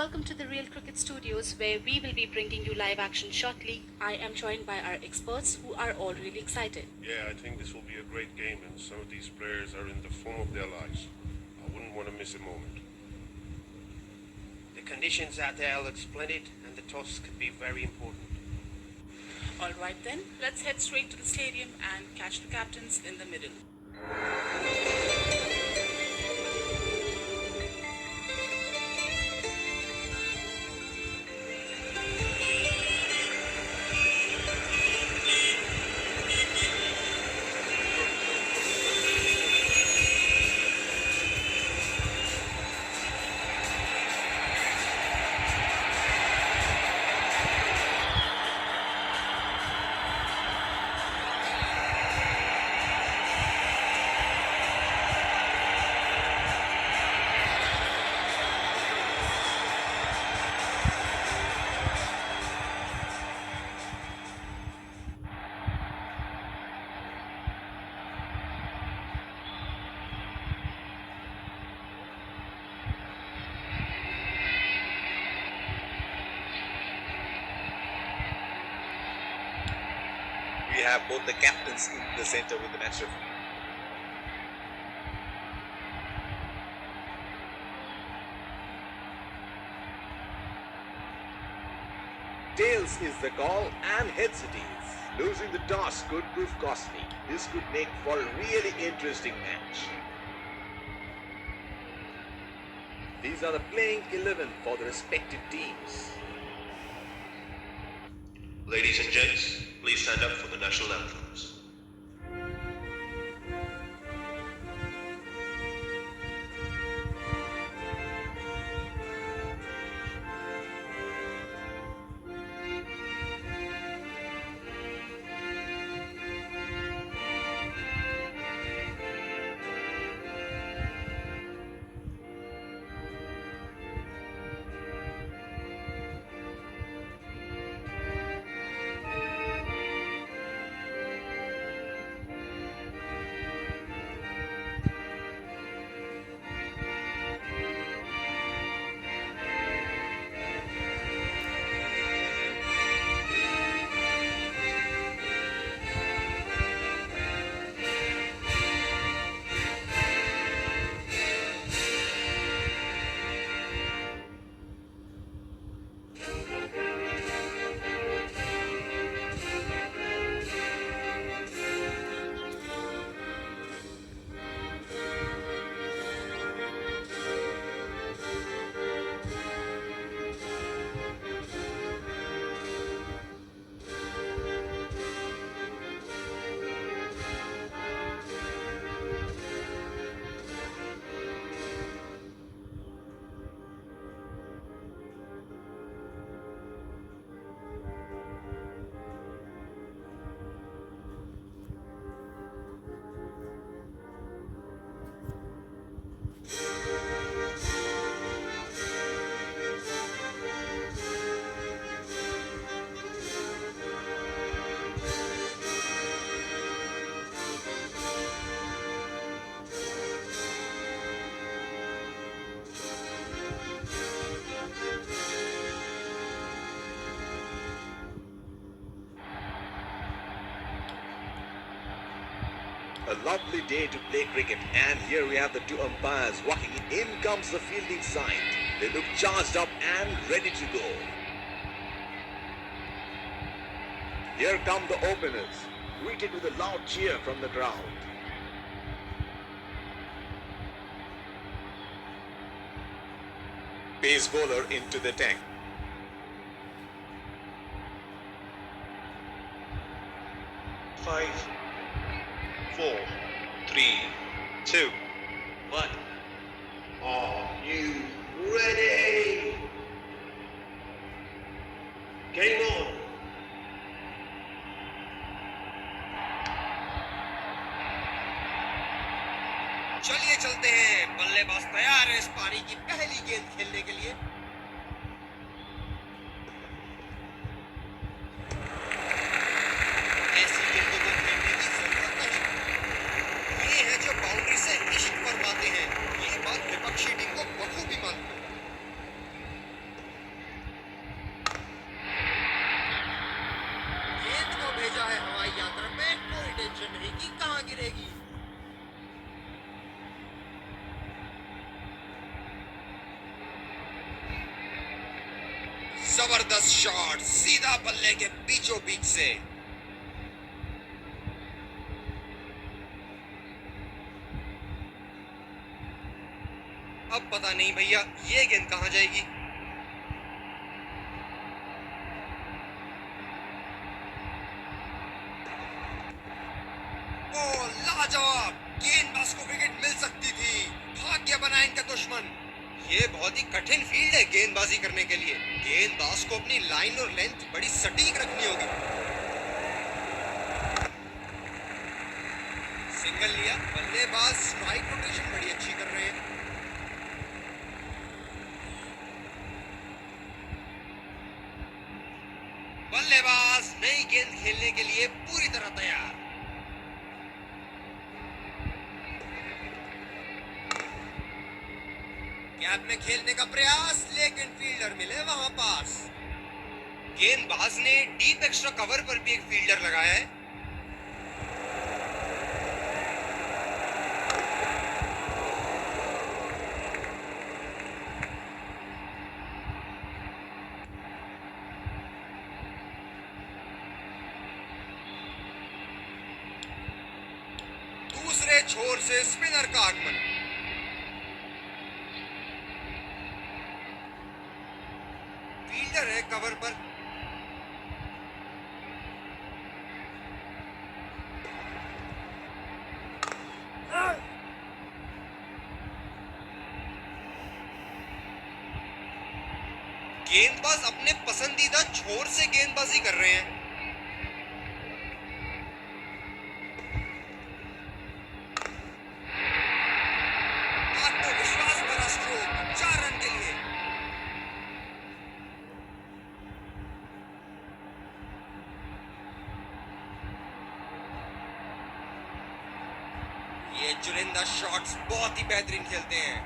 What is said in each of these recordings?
welcome to the Real Cricket Studios, where we will be bringing you live action shortly. I am joined by our experts who are all really excited. Yeah, I think this will be a great game, and some of these players are in the form of their lives. I wouldn't want to miss a moment. The conditions out there look splendid, and the toss could be very important. All right then, let's head straight to the stadium and catch the captains in the middle. We have both the captains in the center with the match referee. Tails is the call and heads it is. Losing the toss could prove costly. This could make for a really interesting match. These are the playing 11 for the respective teams. Ladies and gents, please stand up for the national anthems. A lovely day to play cricket, and here we have the two umpires walking in. In comes the fielding side. They look charged up and ready to go. Here come the openers, greeted with a loud cheer from the crowd. Pace bowler into the tank. Five, 4, 3, 2, 1. Are you ready? Game on. चलिए चलते हैं, बल्लेबाज तैयार है इस पारी की पहली गेंद खेलने के लिए। ऐसी गेंदों को खेलने की जरूरत नहीं। ये है जो बाउंड्री से इश्क फरमाते हैं। ये बात विपक्षी टीम को बखूबी मालूम है। कहां गिरेगी। जबरदस्त शॉट सीधा बल्ले के बीचों बीच से। अब पता नहीं भैया ये गेंद कहां जाएगी। ओ लाजवाब, गेंदबाज को विकेट मिल सकती थी। भाग्य बना इनका दुश्मन। ये बहुत ही कठिन फील्ड है गेंदबाजी करने के लिए। गेंदबाज को अपनी लाइन और लेंथ बड़ी सटीक रखनी होगी। सिंगल लिया, बल्लेबाज स्ट्राइक रोटेशन बड़ी अच्छी कर रहे हैं। बल्लेबाज नई गेंद खेलने के लिए पूरी तरह तैयार। गैप में खेलने का प्रयास, लेकिन फील्डर मिले वहां पास। गेंदबाज ने डीप एक्स्ट्रा कवर पर भी एक फील्डर लगाया है। दूसरे छोर से स्पिनर का आगमन। फील्डर है कवर पर। गेंदबाज अपने पसंदीदा छोर से गेंदबाजी कर रहे हैं। आत्मविश्वास भरा स्ट्रोक, 4 रन के लिए। ये चुनिंदा शॉट्स बहुत ही बेहतरीन खेलते हैं।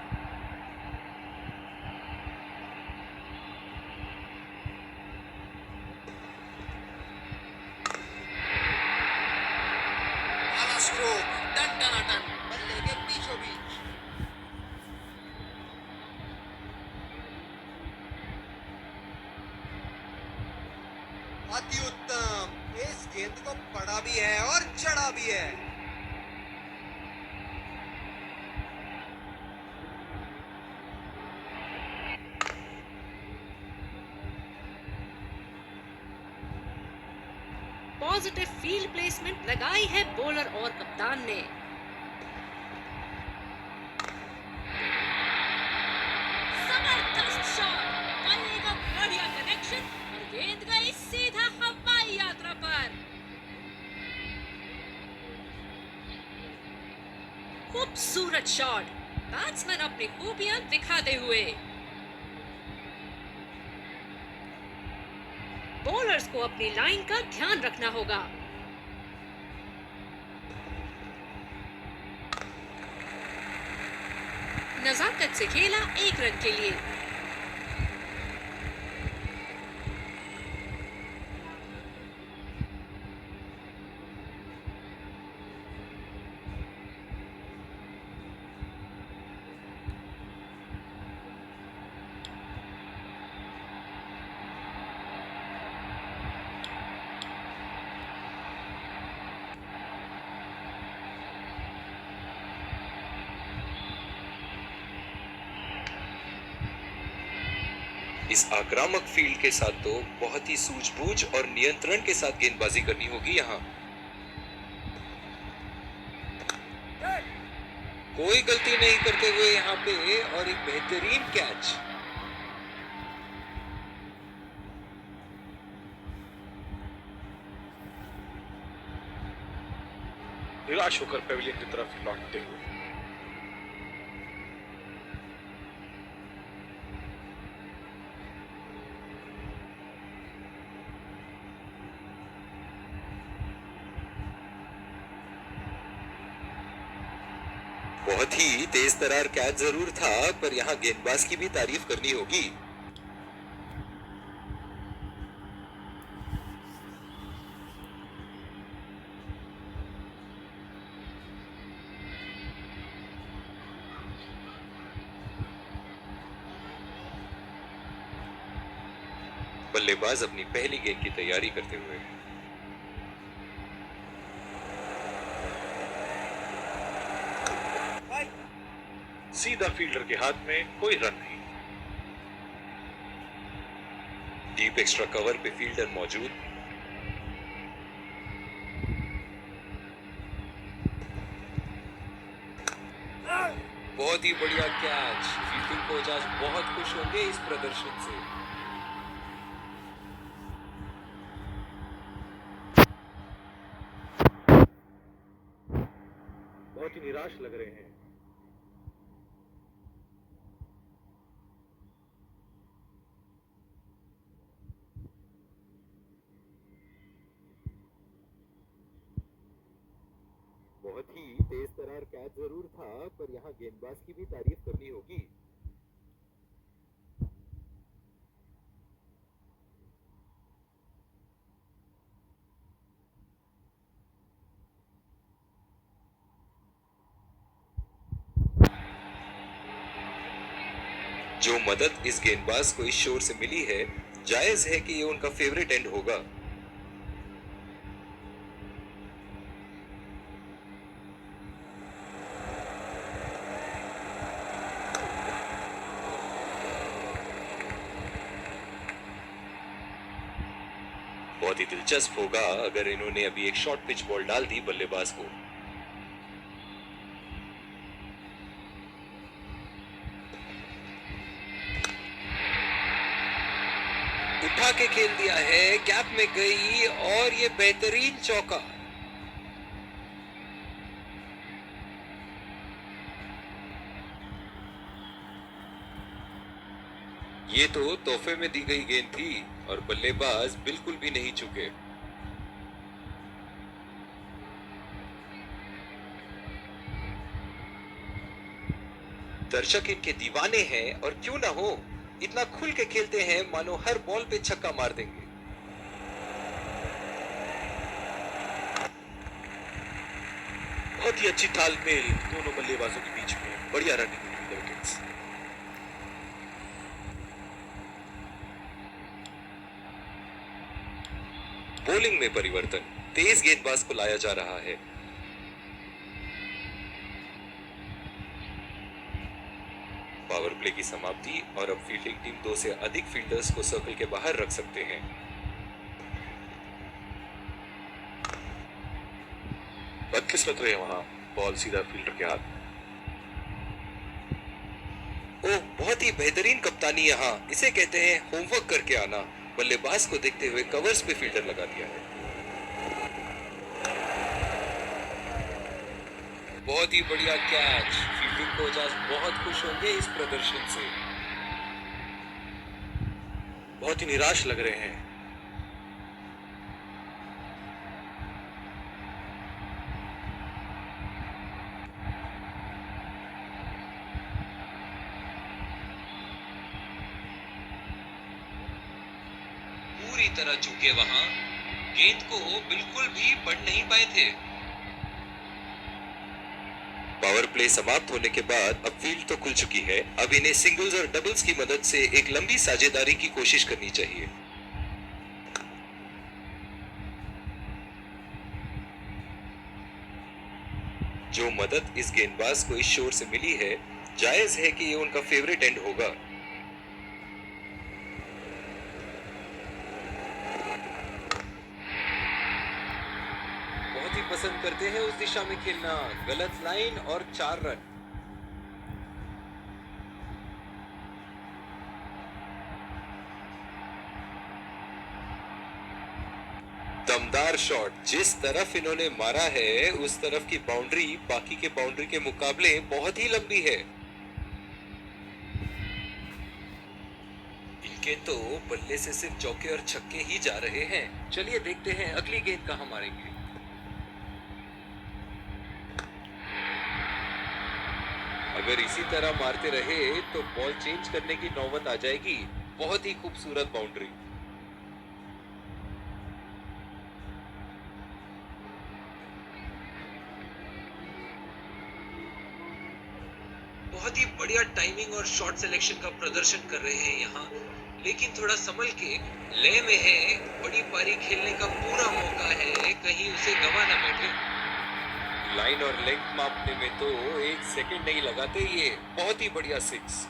आला स्ट्रोक, टन टनाटन, बल्ले के बीचों बीच। अति उत्तम, इस गेंद को पड़ा भी है और चढ़ा भी है। पॉजिटिव फील्ड प्लेसमेंट लगाई है बॉलर और कप्तान ने। जबरदस्त शॉट, बल्ले का बढ़िया कनेक्शन और गेंद गई सीधा हवाई यात्रा पर। खूबसूरत शॉट, बैट्समैन अपनी खूबियां दिखाते हुए। बॉलर्स को अपनी लाइन का ध्यान रखना होगा। नजाकत से खेला 1 रन के लिए। इस आक्रामक फील्ड के साथ तो बहुत ही सूझबूझ और नियंत्रण के साथ गेंदबाजी करनी होगी यहाँ। कोई गलती नहीं करते हुए यहाँ पे और एक बेहतरीन कैच। निराश होकर पेविलियन की तरफ लौटते हुए। बहुत ही तेज तरार कैच जरूर था, पर यहाँ गेंदबाज की भी तारीफ करनी होगी। बल्लेबाज अपनी पहली गेंद की तैयारी करते हुए। सीधा फील्डर के हाथ में, कोई रन नहीं। डीप एक्स्ट्रा कवर पे फील्डर मौजूद। बहुत ही बढ़िया कैच। फील्डिंग कोच आज बहुत खुश होंगे इस प्रदर्शन से। बहुत ही निराश लग रहे हैं। बहुत ही तेज तर्रार कैच जरूर था, पर यहाँ गेंदबाज की भी तारीफ करनी होगी। जो मदद इस गेंदबाज को इस शोर से मिली है, जायज है कि ये उनका फेवरेट एंड होगा। बहुत ही दिलचस्प होगा अगर इन्होंने अभी एक शॉर्ट पिच बॉल डाल दी बल्लेबाज को। उठा के खेल दिया है, गैप में गई और ये बेहतरीन चौका। ये तो तोहफे में दी गई गेंद थी और बल्लेबाज बिल्कुल भी नहीं चुके। दर्शक इनके दीवाने हैं और क्यों ना हो, इतना खुल के खेलते हैं मानो हर बॉल पे छक्का मार देंगे। बहुत ही अच्छी तालमेल दोनों बल्लेबाजों के बीच में। बढ़िया running between the wickets। Bowling में परिवर्तन, तेज गेंदबाज को लाया जा रहा है। पावर प्ले की समाप्ति और अब फील्डिंग टीम 2 से अधिक फील्डर्स को सर्कल के बाहर रख सकते हैं। बदकिस्मत रहे वहां, बॉल सीधा फील्डर के हाथ। ओह, बहुत ही बेहतरीन कप्तानी यहाँ। इसे कहते हैं होमवर्क करके आना। बल्लेबाज को देखते हुए कवर्स पे फील्डर लगा दिया है। बहुत ही बढ़िया कैच। फील्डिंग कोच आज बहुत खुश होंगे इस प्रदर्शन से। बहुत ही निराश लग रहे हैं। पूरी तरह झुके वहां, गेंद को बिल्कुल भी पढ़ नहीं पाए थे। पावर प्ले समाप्त होने के बाद अब फील्ड तो खुल चुकी है। अब इन्हें सिंगल्स और डबल्स की मदद से एक लंबी साझेदारी की कोशिश करनी चाहिए। जो मदद इस गेंदबाज को इस शोर से मिली है, जायज है कि ये उनका फेवरेट एंड होगा। बहुत ही पसंद करते हैं उस दिशा में खेलना। गलत लाइन और 4 रन। दमदार शॉट। जिस तरफ इन्होंने मारा है उस तरफ की बाउंड्री बाकी के बाउंड्री के मुकाबले बहुत ही लंबी है। इनके तो बल्ले से सिर्फ चौके और छक्के ही जा रहे हैं। चलिए देखते हैं अगली गेंद कहां मारेंगे। अगर इसी तरह मारते रहे तो बॉल चेंज करने की नौबत आ जाएगी। बहुत ही खूबसूरत बाउंड्री। बहुत ही बढ़िया टाइमिंग और शॉट सिलेक्शन का प्रदर्शन कर रहे हैं यहाँ, लेकिन थोड़ा संभल के, ले में है, बड़ी पारी खेलने का पूरा मौका है, कहीं उसे गवा ना बैठे। लाइन और लेंथ मापने में तो 1 सेकंड नहीं लगाते ये। बहुत ही बढ़िया सिक्स।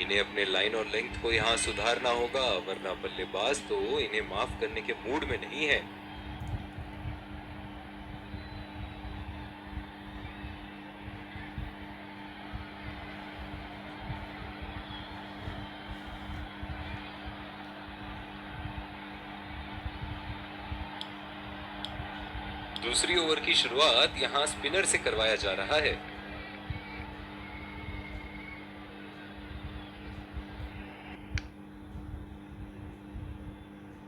इन्हें अपने लाइन और लेंथ को यहाँ सुधारना होगा, वरना बल्लेबाज तो इन्हें माफ करने के मूड में नहीं है। दूसरी ओवर की शुरुआत यहां स्पिनर से करवाया जा रहा है।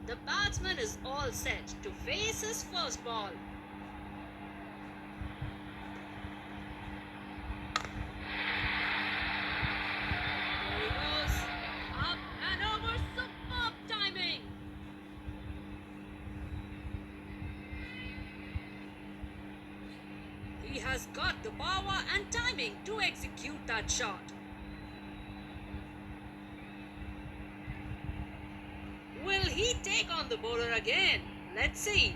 The batsman is all set to face his first ball. There he goes. Up and over. Superb timing. He has got the power and timing to execute that shot. Will he take on the bowler again? Let's see.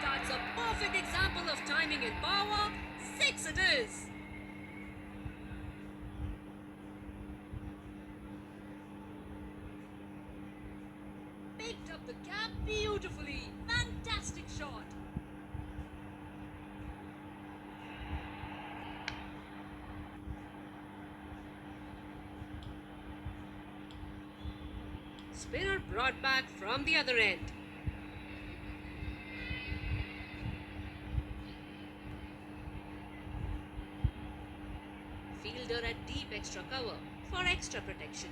That's a perfect example of timing and power. 6 it is. Picked up the gap beautifully. Fantastic shot. Spinner brought back from the other end. Fielder at deep extra cover for extra protection.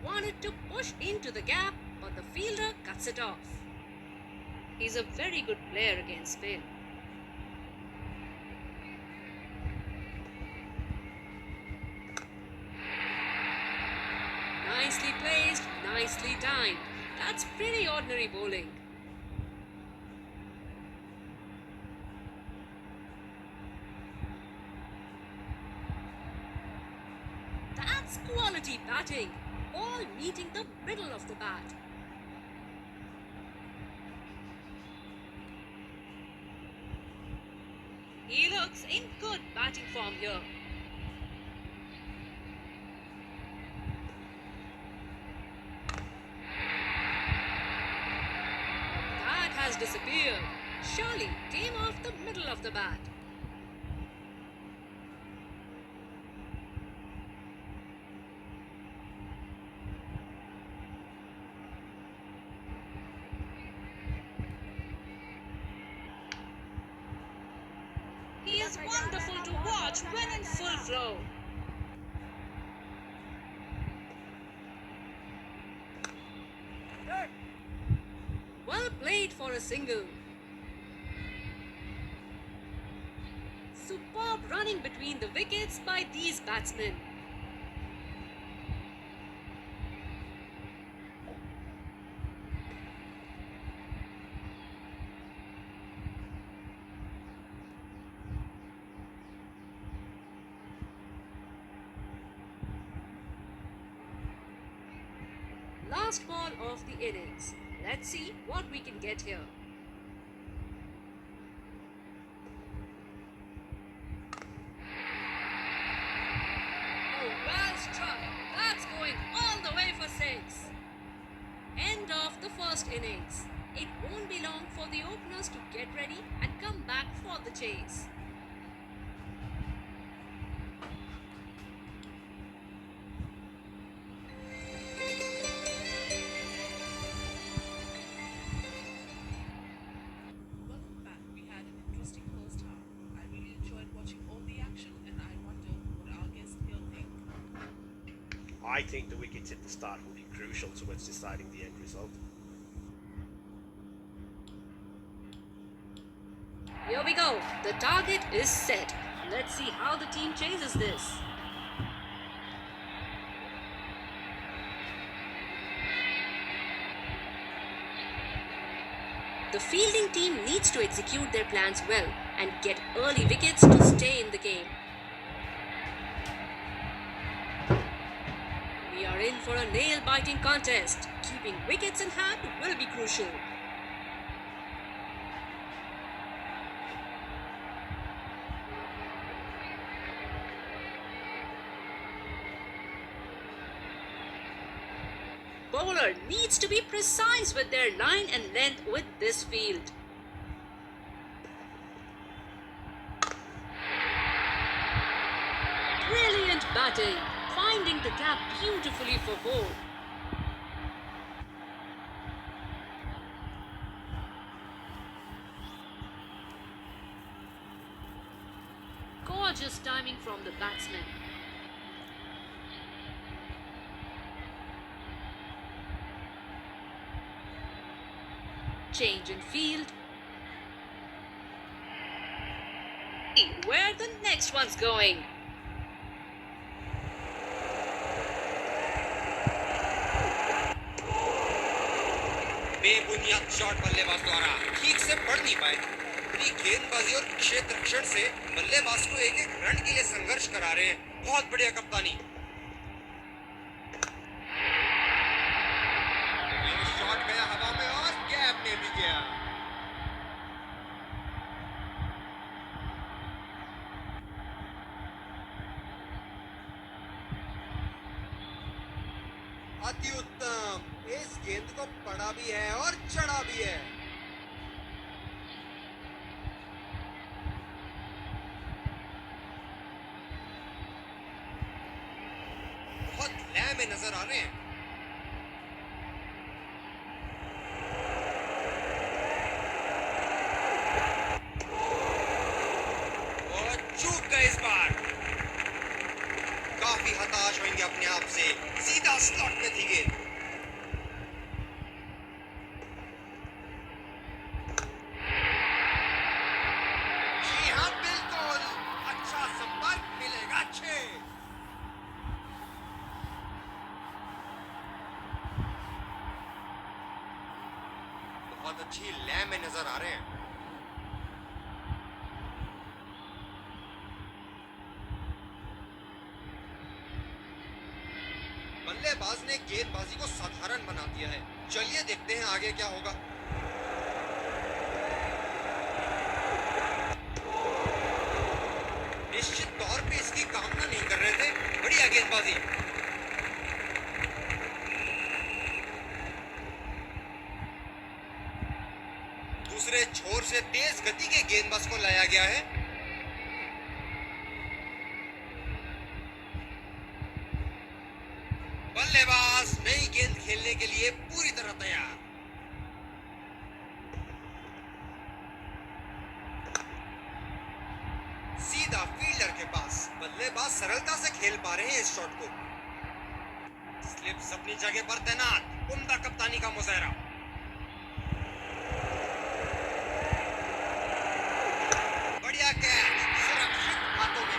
Wanted to push into the gap, but the fielder cuts it off. He's a very good player against spin. Nicely placed, nicely timed. That's pretty ordinary bowling. That's quality batting. Ball meeting the middle of the bat. He looks in good batting form here. That has disappeared. Surely came off the middle of the bat. He is wonderful to watch when in full flow. Well played for a single. Superb running between the wickets by these batsmen. Last ball of the innings. Let's see what we can get here. Oh, well struck. That's going all the way for 6. End of the first innings. It won't be long for the openers to get ready and come back for the chase. Welcome back. We had an interesting first half. I really enjoyed watching all the action, and I wonder what our guests here think. I think the wickets at the start will be crucial towards deciding the end result. Here we go. The target is set. Let's see how the team chases this. The fielding team needs to execute their plans well and get early wickets to stay in the game. We are in for a nail-biting contest. Keeping wickets in hand will be crucial. Bowler needs to be precise with their line and length with this field. Brilliant batting, finding the gap beautifully for ball. Gorgeous timing from the batsman. Change in field. Where the next one's going? बेबुनियाद shot बल्लेबाज द्वारा ठीक से पढ़ नहीं पाए। अपनी गेंदबाजी और क्षेत्र रक्षण से बल्लेबाज को एक एक रन के लिए संघर्ष करा रहे हैं। बहुत बढ़िया कप्तानी। ये शॉट गया हवा में और कैप में भी गया। अति उत्तम। इस गेंद को पड़ा भी है और चढ़ा भी है। बहुत लय में नजर आ रहे हैं। और चूक गए इस बार। काफी हताश होंगे अपने आप से। सीधा स्लॉट में थी गेंद। जी हाँ, बिल्कुल। अच्छा संपर्क मिलेगा। छह। बहुत अच्छी लय में नजर आ रहे हैं। बल्लेबाज ने गेंदबाजी को साधारण बना दिया है। चलिए देखते हैं आगे क्या होगा। निश्चित तौर पे इसकी कामना नहीं कर रहे थे। बढ़िया गेंदबाजी। दूसरे छोर से तेज गति के गेंदबाज को लाया गया है। बल्लेबाज नई गेंद खेलने के लिए पूरी तरह तैयार। सीधा फील्डर के पास। बल्लेबाज सरलता से खेल पा रहे हैं इस शॉट को। स्लिप्स अपनी जगह पर तैनात। उम्दा कप्तानी का मुजाहरा। बढ़िया कैच। सुरक्षित हाथों में।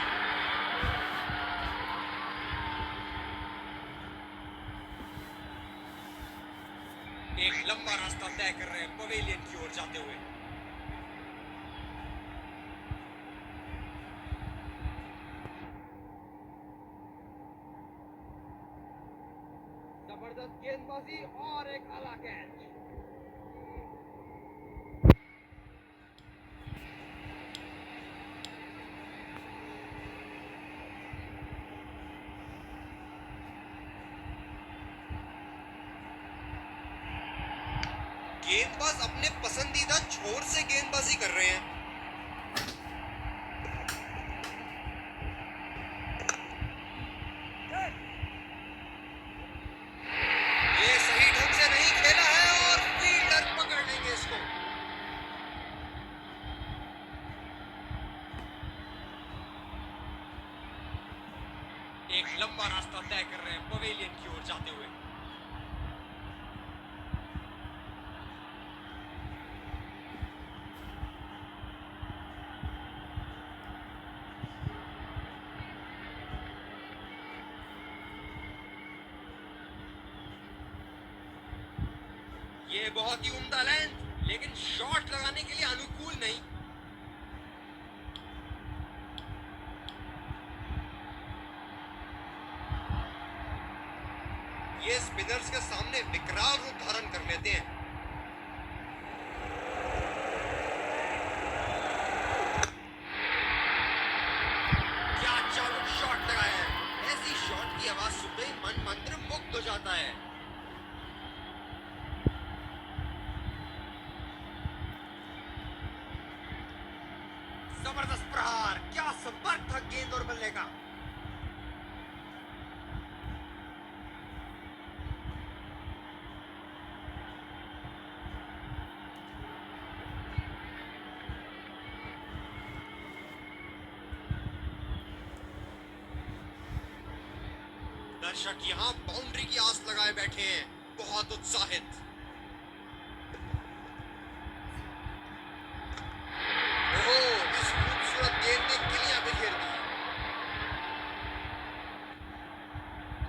एक लंबा रास्ता तय कर रहे हैं पवेलियन की ओर जाते हुए। जबरदस्त गेंदबाजी और एक आला कैच। गेंदबाज अपने पसंदीदा छोर से गेंदबाजी कर रहे हैं। ये सही ढंग से नहीं खेला है और फील्डर पकड़ लेंगे इसको। एक लंबा रास्ता तय कर रहे हैं पवेलियन की ओर जाते हुए। ये बहुत ही उम्दा लेंथ, लेकिन शॉट लगाने के लिए अनुकूल नहीं। ये स्पिनर्स के सामने विकराल रूप धारण कर लेते हैं। क्या चालू शॉट लगाया है। ऐसी शॉट की आवाज सुनते ही मन मंत्र मुग्ध हो जाता है। जबरदस्त प्रहार, क्या संपर्क था गेंद और बल्ले का। दर्शक यहाँ बाउंड्री की आस लगाए बैठे हैं, बहुत उत्साहित। ओहो, इस खूबसूरत गेंद ने किलियां बिखेर दी।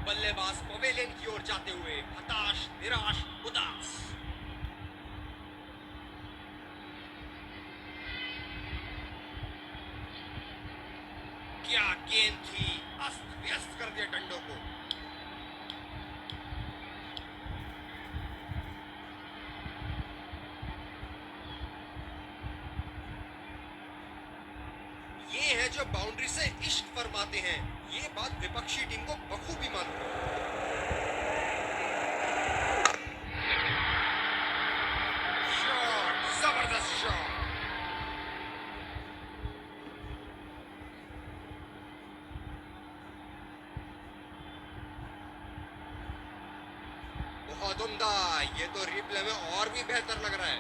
बल्लेबाज पवेलियन की ओर जाते हुए हताश, निराश, उदास। क्या गेंद थी, अस्त व्यस्त कर दिया डंडों को। ये है जो बाउंड्री से इश्क फरमाते हैं। ये बात विपक्षी टीम को बखूबी मालूम है। शॉट, जबरदस्त शॉट। बहुत उम्दा, ये तो रिप्ले में और भी बेहतर लग रहा है।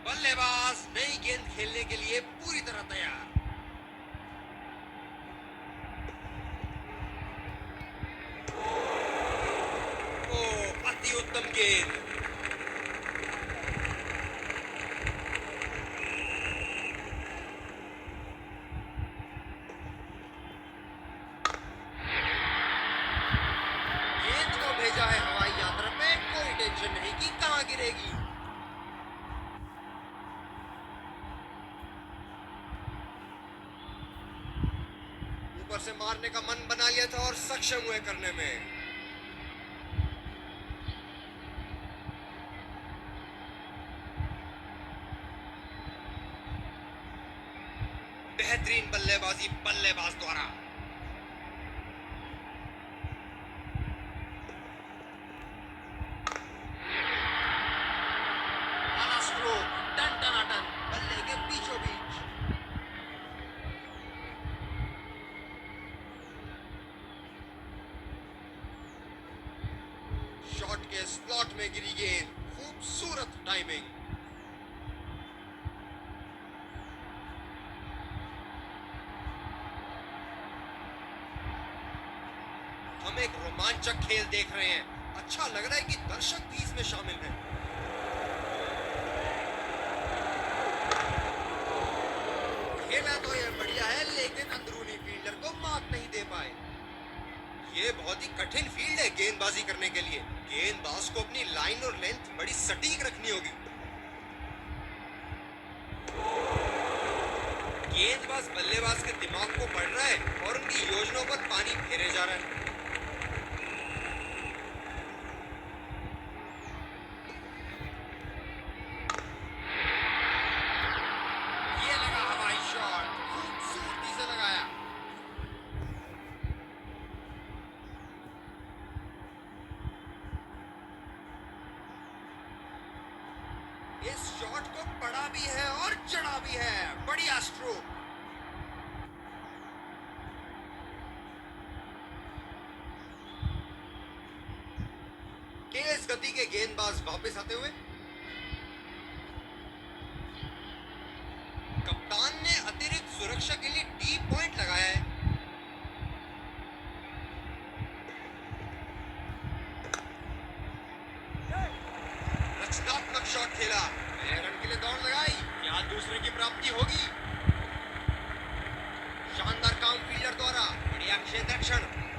बल्लेबाज नई गेंद खेलने के लिए पूरी तरह तैयार। ओ, अति उत्तम गेंद। गेंद को भेजा है हवाई यात्रा पे, कोई टेंशन नहीं कि कहां गिरेगी। ऊपर से मारने का मन बना लिया था और सक्षम हुए करने में। बेहतरीन बल्लेबाजी बल्लेबाज द्वारा। आला स्ट्रोक, टन टनाटन, बल्ले के बीचों बीच। शॉट के स्लॉट में गिरी गेंद, खूबसूरत टाइमिंग। हम एक रोमांचक खेल देख रहे हैं। अच्छा लग रहा है कि दर्शक भी इसमें शामिल हैं। खेला तो ये बढ़िया है, लेकिन अंदरूनी फील्डर को मात नहीं दे पाए। ये बहुत ही कठिन फील्ड है गेंदबाजी करने के लिए। गेंदबाज को अपनी लाइन और लेंथ बड़ी सटीक रखनी होगी। गेंदबाज बल्लेबाज के दिमाग को पढ़ रहा है और उनकी योजनाओं पर पानी फेरे जा रहा है। ये लगा हवाई शॉट, खूबसूरती से लगाया। इस शॉट को पड़ा भी है और चढ़ा भी है। बढ़िया स्ट्रोक। तेज गति के गेंदबाज वापस आते हुए।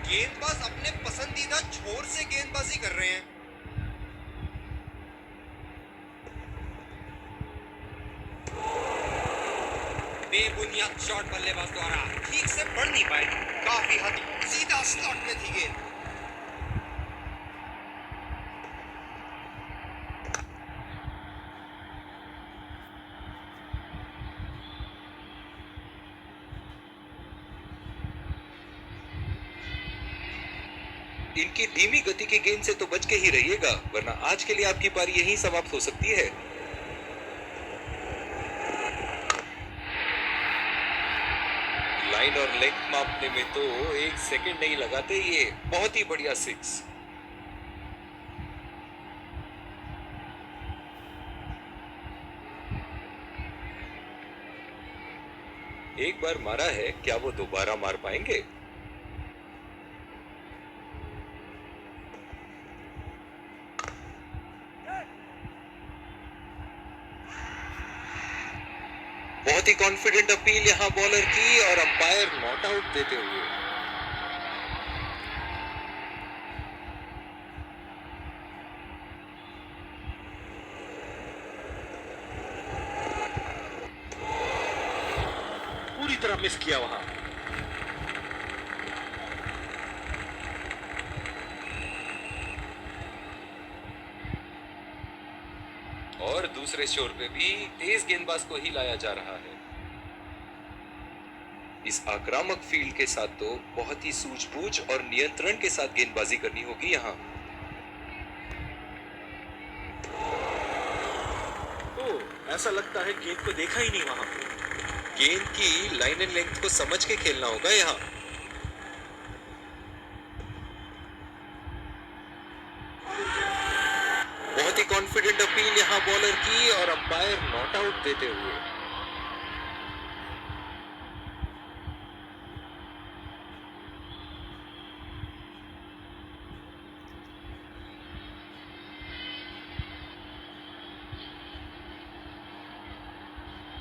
गेंदबाज अपने पसंदीदा छोर से गेंदबाजी कर रहे हैं। बेबुनियाद शॉट बल्लेबाज द्वारा ठीक से पड़ नहीं पाए, काफी हद सीधा स्लॉट में थी गेंद। इनकी धीमी गति के गेंद से तो बच के ही रहिएगा, वरना आज के लिए आपकी पारी यहीं समाप्त हो सकती है। लाइन और लेंथ मापने में तो 1 सेकंड नहीं लगाते ये। बहुत ही बढ़िया 6। एक बार मारा है, क्या वो दोबारा मार पाएंगे? बहुत ही कॉन्फिडेंट अपील यहां बॉलर की और अंपायर नॉट आउट देते हुए। पूरी तरह मिस किया वहां। और दूसरे शोर पे भी तेज गेंदबाज को ही लाया जा रहा है। इस आक्रामक फील्ड के साथ तो बहुत ही सूझबूझ और नियंत्रण के साथ गेंदबाजी करनी होगी यहां। ओह, ऐसा लगता है गेंद को देखा ही नहीं वहां। गेंद की लाइन एंड लेंथ को समझ के खेलना होगा यहां। बहुत ही कॉन्फिडेंट अपील यहां बॉलर की और अंपायर नॉट आउट देते हुए।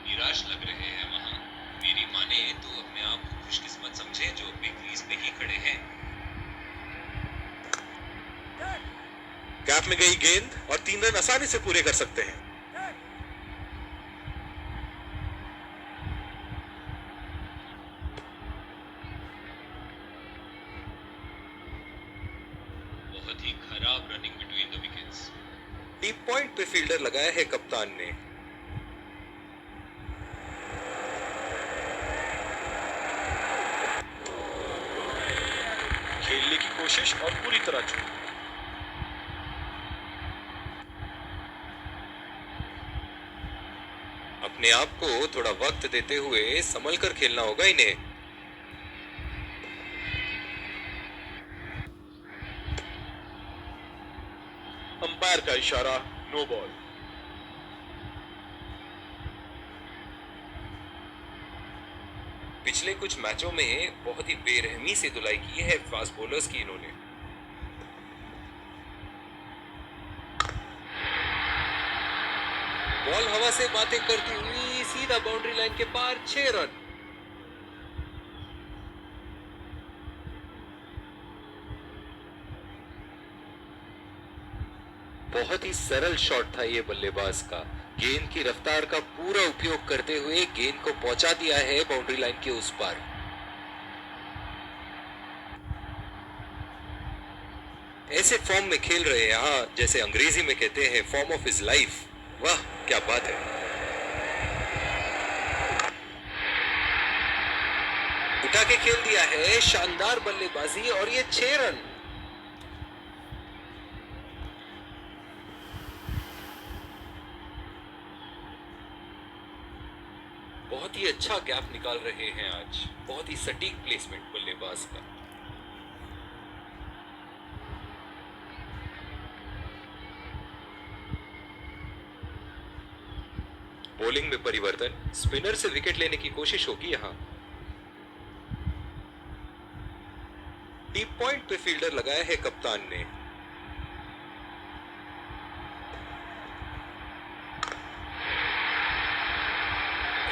निराश लग रहे हैं वहां। मेरी माने तो अपने आप को खुशकिस्मत समझे जो अपने क्रीज पे ही खड़े हैं। गैप में गई गेंद और 3 रन आसानी से पूरे कर सकते हैं। बहुत ही खराब running between the wickets. Deep point पे फील्डर लगाया है कप्तान ने। खेलने की कोशिश और पूरी तरह चूक। अपने आप को थोड़ा वक्त देते हुए संभल कर खेलना होगा इन्हें। अंपायर का इशारा, नो बॉल। पिछले कुछ मैचों में बहुत ही बेरहमी से धुलाई की है फास्ट बॉलर्स की इन्होंने। बॉल हवा से बातें करती हुई सीधा बाउंड्री लाइन के पार 6 रन। बहुत ही सरल शॉट था ये बल्लेबाज का। गेंद की रफ्तार का पूरा उपयोग करते हुए गेंद को पहुंचा दिया है बाउंड्री लाइन के उस पार। ऐसे फॉर्म में खेल रहे हैं यहाँ, जैसे अंग्रेजी में कहते हैं फॉर्म ऑफ हिज लाइफ। वाह क्या बात है। उठा के खेल दिया है, शानदार बल्लेबाजी और ये 6 रन। बहुत ही अच्छा गैप निकाल रहे हैं आज। बहुत ही सटीक प्लेसमेंट बल्लेबाज का। बॉलिंग में परिवर्तन, स्पिनर से विकेट लेने की कोशिश होगी यहां। डीप पॉइंट पे फील्डर लगाया है कप्तान ने।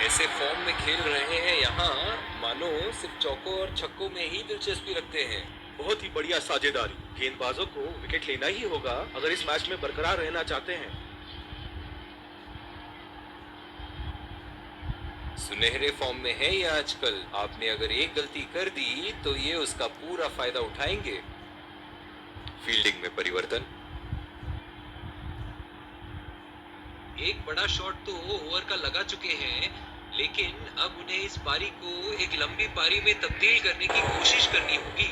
ऐसे फॉर्म में खेल रहे हैं यहां, मानो सिर्फ चौकों और छक्कों में ही दिलचस्पी रखते हैं। बहुत ही बढ़िया साझेदारी। गेंदबाजों को विकेट लेना ही होगा अगर इस मैच में बरकरार रहना चाहते हैं। सुनहरे फॉर्म में है ये आजकल। आपने अगर एक गलती कर दी तो ये उसका पूरा फायदा उठाएंगे। फील्डिंग में परिवर्तन। एक बड़ा शॉट तो ओवर का लगा चुके हैं, लेकिन अब उन्हें इस पारी को एक लंबी पारी में तब्दील करने की कोशिश करनी होगी।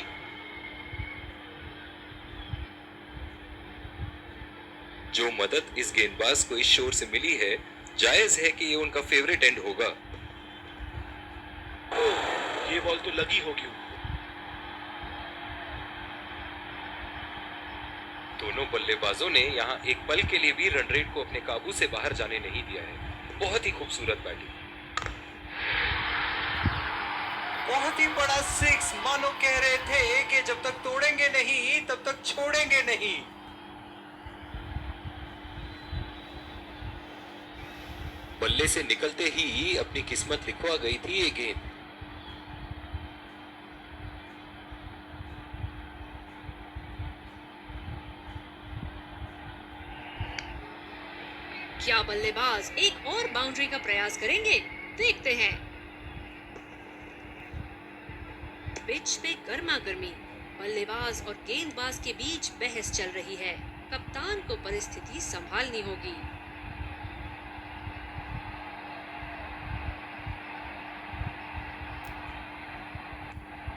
जो मदद इस गेंदबाज को इस शोर से मिली है, जायज है कि ये उनका फेवरेट एंड होगा। ये बॉल तो लगी होगी। दोनों बल्लेबाजों ने यहाँ एक पल के लिए भी रन रेट को अपने काबू से बाहर जाने नहीं दिया है। बहुत ही खूबसूरत बैटिंग। बहुत ही बड़ा सिक्स। मानो कह रहे थे कि जब तक तोड़ेंगे नहीं तब तक छोड़ेंगे नहीं। बल्ले से निकलते ही अपनी किस्मत लिखवा गई थी ये गेंद। क्या बल्लेबाज एक और बाउंड्री का प्रयास करेंगे? देखते हैं। पिच पे गर्मा गर्मी। बल्लेबाज और गेंदबाज के बीच बहस चल रही है। कप्तान को परिस्थिति संभालनी होगी।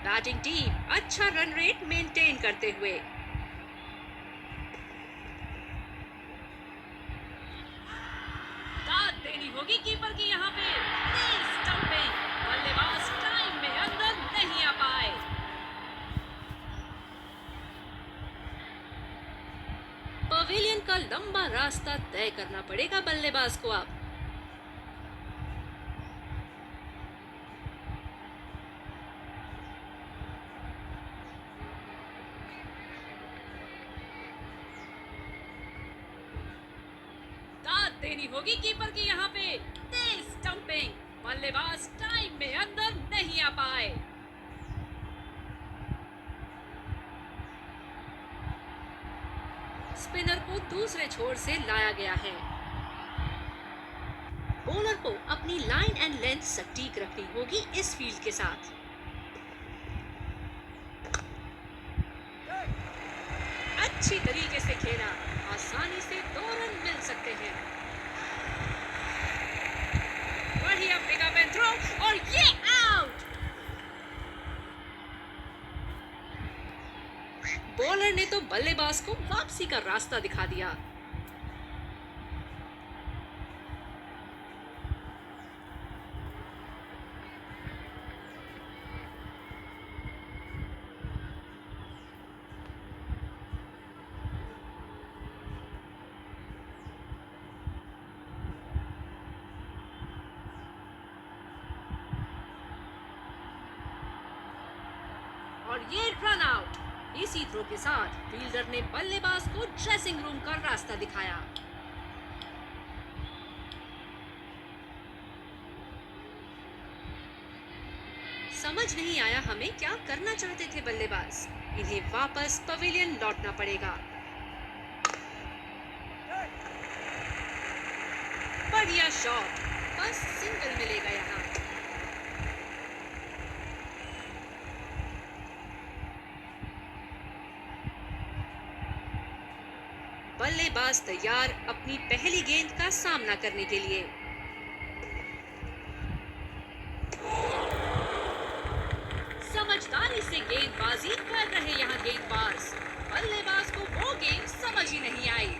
बैटिंग टीम अच्छा रन रेट मेंटेन करते हुए। दाद देनी होगी कीपर की यहाँ पे। तेज स्टंपिंग। बल्लेबाज टाइम में अंदर नहीं आ पाए। पवेलियन का लंबा रास्ता तय करना पड़ेगा बल्लेबाज को अब। देनी होगी कीपर की यहाँ पे। तेज स्टंपिंग। बल्लेबाज टाइम में अंदर नहीं आ पाए। स्पिनर को दूसरे छोर से लाया गया है। बॉलर को अपनी लाइन एंड लेंथ सटीक रखनी होगी इस फील्ड के साथ। अच्छी तरीके से खेला। आसानी से 2 रन मिल सकते हैं। बढ़िया पिकअप एंड थ्रो और ये आउट। बॉलर ने तो बल्लेबाज को वापसी का रास्ता दिखा दिया। और ये रन आउट। इसी थ्रो के साथ फील्डर ने बल्लेबाज को ड्रेसिंग रूम का रास्ता दिखाया। समझ नहीं आया हमें क्या करना चाहते थे बल्लेबाज। इन्हें वापस पवेलियन लौटना पड़ेगा। बढ़िया शॉट। बस सिंगल मिलेगा यहाँ। बल्लेबाज तैयार अपनी पहली गेंद का सामना करने के लिए। समझदारी से गेंदबाजी कर रहे यहाँ गेंदबाज। बल्लेबाज को वो गेंद समझ ही नहीं आई।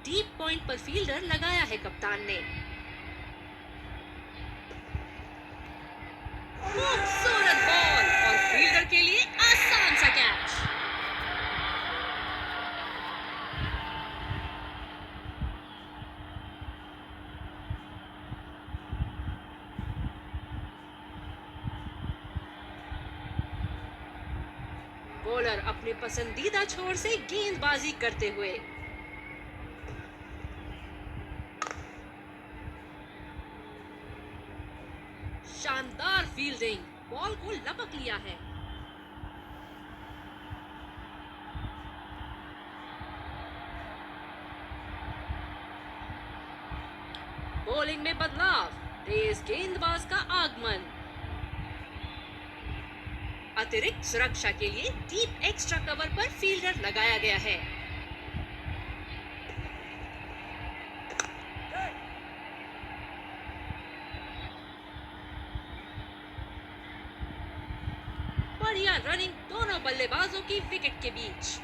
डीप पॉइंट पर फील्डर लगाया है कप्तान ने। खूबसूरत बॉल और फील्डर के लिए आसान सा कैच। बॉलर अपने पसंदीदा छोर से गेंदबाजी करते हुए। शानदार फील्डिंग, बॉल को लपक लिया है। बॉलिंग में बदलाव, तेज गेंदबाज का आगमन। अतिरिक्त सुरक्षा के लिए डीप एक्स्ट्रा कवर पर फील्डर लगाया गया है। बढ़िया रनिंग दोनों बल्लेबाजों की विकेट के बीच।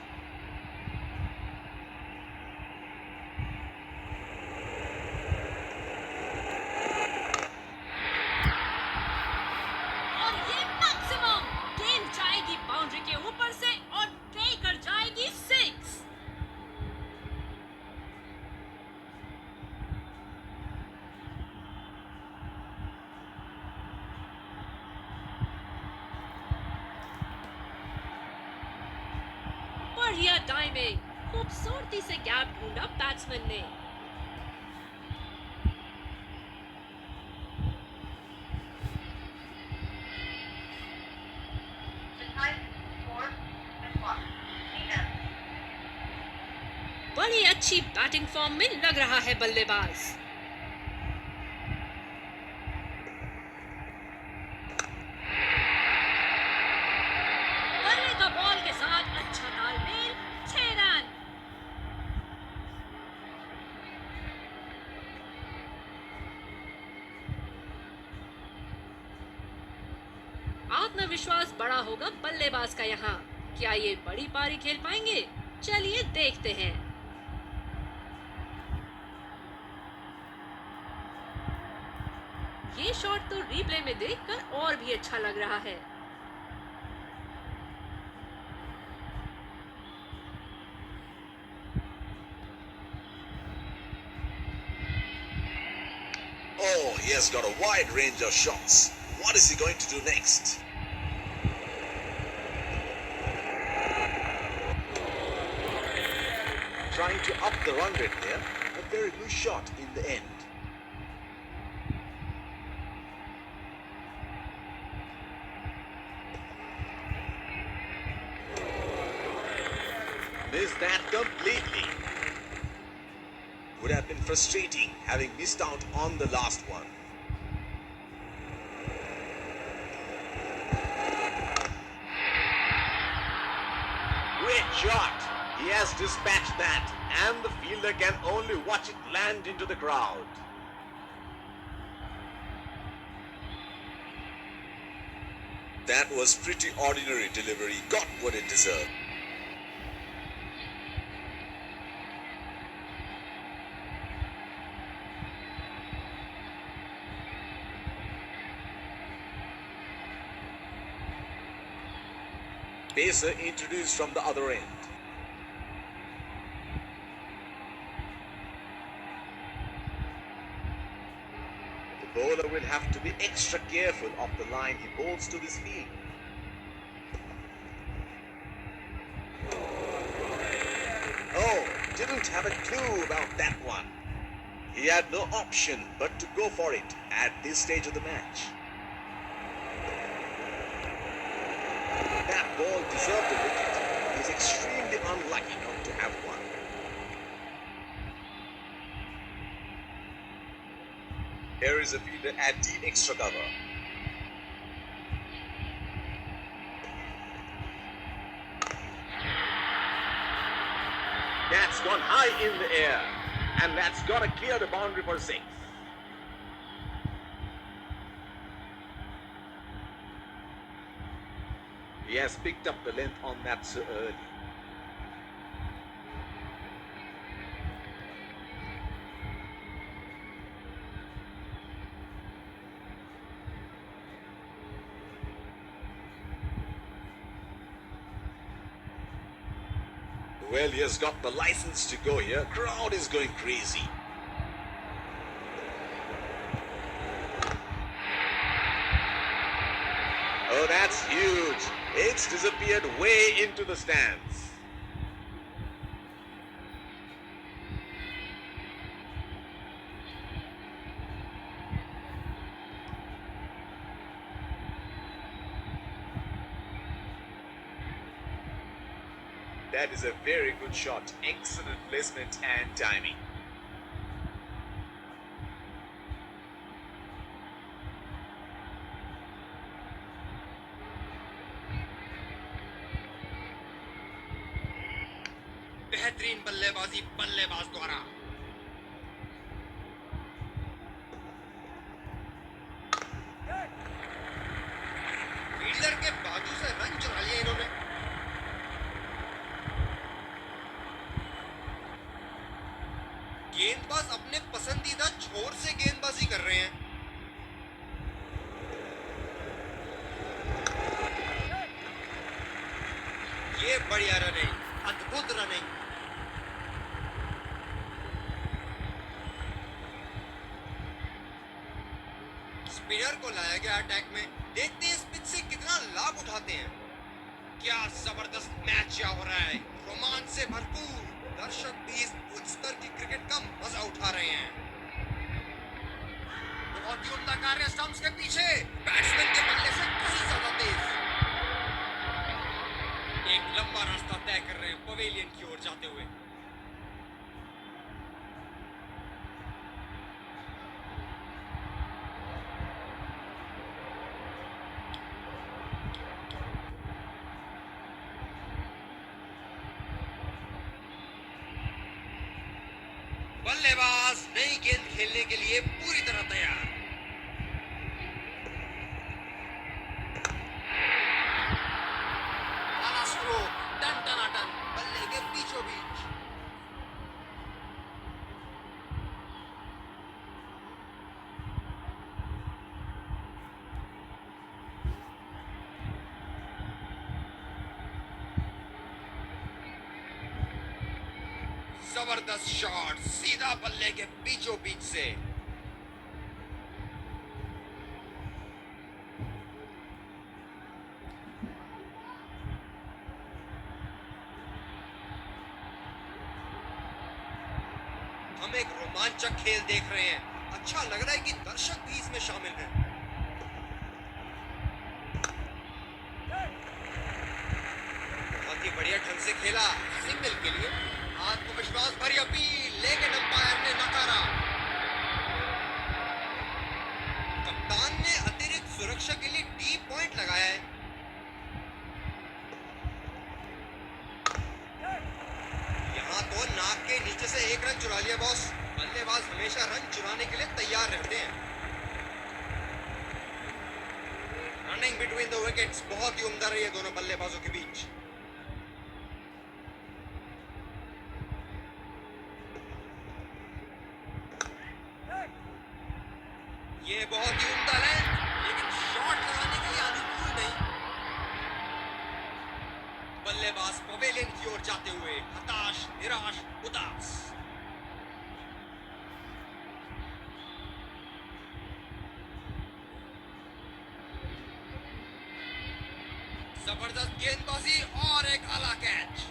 और ये मैक्सिमम, गेंद जाएगी बाउंड्री के ऊपर से और ट्रे कर जाएगी 6। बढ़िया टाइमिंग, खूबसूरती से गैप ढूंढा बैट्समैन ने। बड़ी अच्छी बैटिंग फॉर्म में लग रहा है बल्लेबाज। बल्ले का बॉल के साथ अच्छा तालमेल, 6 रन। आत्मविश्वास बड़ा होगा बल्लेबाज का यहाँ। क्या ये बड़ी पारी खेल पाएंगे? चलिए देखते हैं। ये शॉट तो रिप्ले में देखकर और भी अच्छा लग रहा है। Oh, he has got a wide range of shots. What is he going to do next? Trying to up the run rate there. A very good shot in the end. Missed that completely. Would have been frustrating having missed out on the last one. Great shot. He has dispatched that, and the fielder can only watch it land into the crowd. That was pretty ordinary delivery. Got what it deserved. Pacer introduced from the other end. The bowler will have to be extra careful of the line he bowls to this field. Oh, didn't have a clue about that one. He had no option but to go for it at this stage of the match. That ball deserved a wicket. He's extremely unlucky not to have one. Here is a fielder at deep extra cover. That's gone high in the air, and that's got to clear the boundary for 6. He has picked up the length on that so early. Well, he has got the license to go here. Crowd is going crazy. Oh, that's huge. It's disappeared way into the stands. That is a very good shot. Excellent placement and timing. बेहतरीन बल्लेबाजी बल्लेबाज द्वारा। Fielder के बाजू से run चुरा लिया इन्होंने। गेंदबाज अपने पसंदीदा छोर से गेंदबाजी कर रहे हैं। ये बढ़िया रनिंग, अद्भुत रनिंग। स्पिनर को लाया गया अटैक में। देखते हैं इस पिच से कितना लाभ उठाते हैं। क्या जबरदस्त मैच हो रहा है, रोमांच से भरपूर। दर्शक भी इस उच्च स्तर की क्रिकेट का मजा उठा रहे हैं। बहुत ही उम्दा कार्य स्टंप्स के पीछे, बैट्समैन के बल्ले से कहीं ज्यादा तेज। एक लंबा रास्ता तय कर रहे हैं पवेलियन की ओर जाते हुए। बल्लेबाज नई गेंद खेलने के लिए पूरी तरह तैयार। आला स्ट्रोक, टन टनाटन, बल्ले के बीचों बीच। जबरदस्त शॉट सीधा बल्ले के बीचों बीच से। हम एक रोमांचक खेल देख रहे हैं। अच्छा लग रहा है कि दर्शक भी इसमें शामिल हैं। बहुत ही बढ़िया ढंग से खेला। सिग्नल के लिए आत्मविश्वास भरी अपील, लेकिन अंपायर ने नकारा। कप्तान ने अतिरिक्त सुरक्षा के लिए टी पॉइंट लगाया है। यहाँ तो नाक के नीचे से एक रन चुरा लिया बॉस। बल्लेबाज हमेशा रन चुराने के लिए तैयार रहते हैं। रनिंग बिटवीन द विकेट्स बहुत ही उम्दा रही है दोनों बल्लेबाजों के बीच। ये बहुत ही उम्दा है, लेकिन शॉट लगाने के लिए अनुकूल नहीं। बल्लेबाज पवेलियन की ओर जाते हुए हताश, निराश, उदास। जबरदस्त गेंदबाजी और एक आला कैच।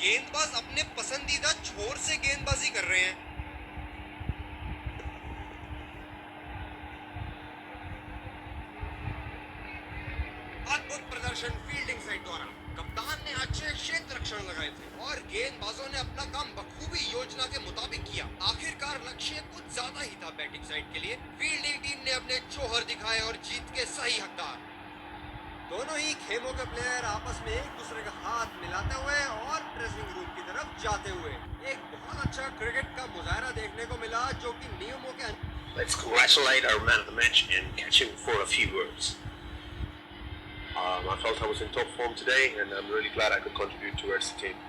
गेंदबाज अपने पसंदीदा छोर से गेंदबाजी कर रहे हैं। अद्भुत प्रदर्शन फील्डिंग साइड द्वारा। कप्तान ने अच्छे क्षेत्र रक्षण लगाए थे और गेंदबाजों ने अपना काम बखूबी योजना के मुताबिक किया। आखिरकार लक्ष्य कुछ ज्यादा ही था बैटिंग साइड के लिए। फील्डिंग टीम ने अपने जौहर दिखाए और जीत के सही हकदार। दोनों ही खेमों के प्लेयर आपस में एक दूसरे का हाथ मिलाते हुए और ड्रेसिंग रूम की तरफ जाते हुए एक बहुत अच्छा क्रिकेट का मुजाहरा देखने को मिला, जो कि नियमों के। Let's congratulate our man of the match and catch him for a few words. I felt I was in top form today, and I'm really glad I could contribute towards the team.